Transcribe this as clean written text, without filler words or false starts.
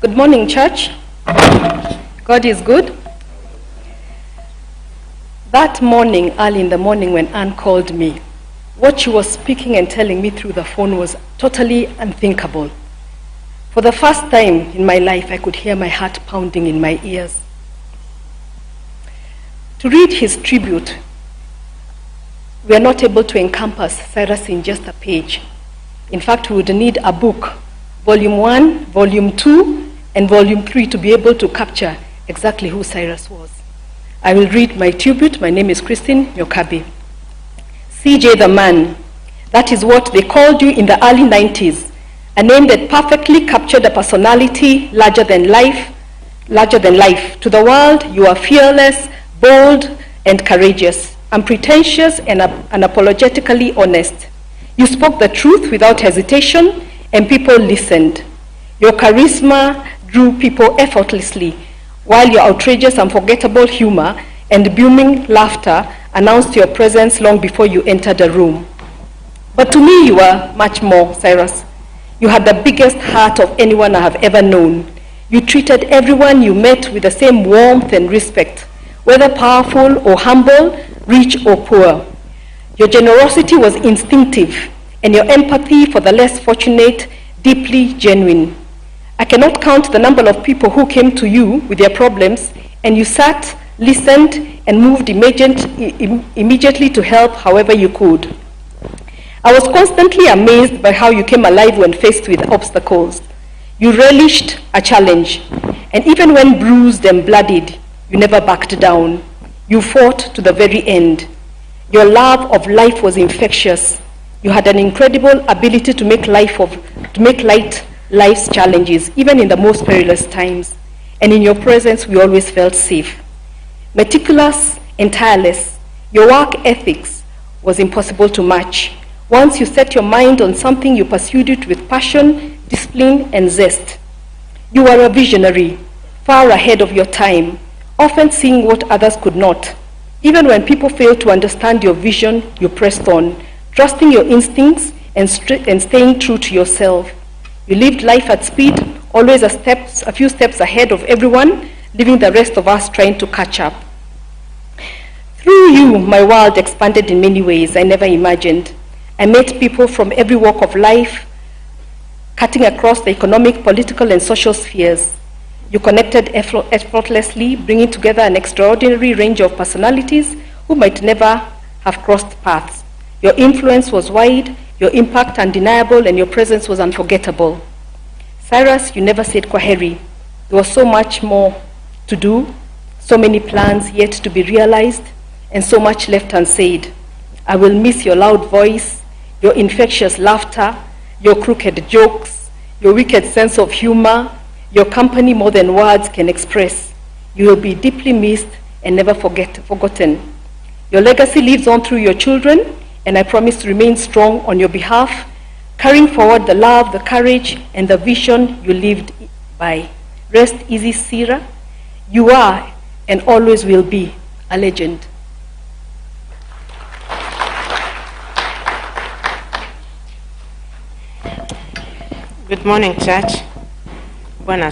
Good morning, church. God is good. That morning, early in the morning when Anne called me, what she was speaking and telling me through the phone was totally unthinkable. For the first time in my life, I could hear my heart pounding in my ears. To read his tribute, we are not able to encompass Cyrus in just a page. In fact, we would need a book, volume 1, volume 2, and volume 3 to be able to capture exactly who Cyrus was. I will read my tribute. My name is Christine Nyokabi. CJ the man, that is what they called you in the early 90s, a name that perfectly captured a personality larger than life. To the world, you are fearless, bold, and courageous, unpretentious, and unapologetically honest. You spoke the truth without hesitation, and people listened. Your charisma drew people effortlessly, while your outrageous, unforgettable humor and booming laughter announced your presence long before you entered the room. But to me, you were much more, Cyrus. You had the biggest heart of anyone I have ever known. You treated everyone you met with the same warmth and respect, whether powerful or humble, rich or poor. Your generosity was instinctive, and your empathy for the less fortunate, deeply genuine. I cannot count the number of people who came to you with their problems, and you sat, listened, and moved immediately to help however you could. I was constantly amazed by how you came alive when faced with obstacles. You relished a challenge, and even when bruised and bloodied, you never backed down. You fought to the very end. Your love of life was infectious. You had an incredible ability to make light life's challenges, even in the most perilous times. And in your presence, we always felt safe. Meticulous and tireless, your work ethics was impossible to match. Once you set your mind on something, you pursued it with passion, discipline, and zest. You were a visionary, far ahead of your time, often seeing what others could not. Even when people failed to understand your vision, you pressed on, trusting your instincts and staying true to yourself. You lived life at speed, always a few steps ahead of everyone, leaving the rest of us trying to catch up. Through you, my world expanded in many ways I never imagined. I met people from every walk of life, cutting across the economic, political, and social spheres. You connected effortlessly, bringing together an extraordinary range of personalities who might never have crossed paths. Your influence was wide, your impact undeniable, and your presence was unforgettable. Cyrus, you never said kwaheri. There was so much more to do, so many plans yet to be realized, and so much left unsaid. I will miss your loud voice, your infectious laughter, your crooked jokes, your wicked sense of humor, your company more than words can express. You will be deeply missed and never forgotten. Your legacy lives on through your children, and I promise to remain strong on your behalf, carrying forward the love, the courage, and the vision you lived by. Rest easy, Sira. You are and always will be a legend. Good morning, church. Buenas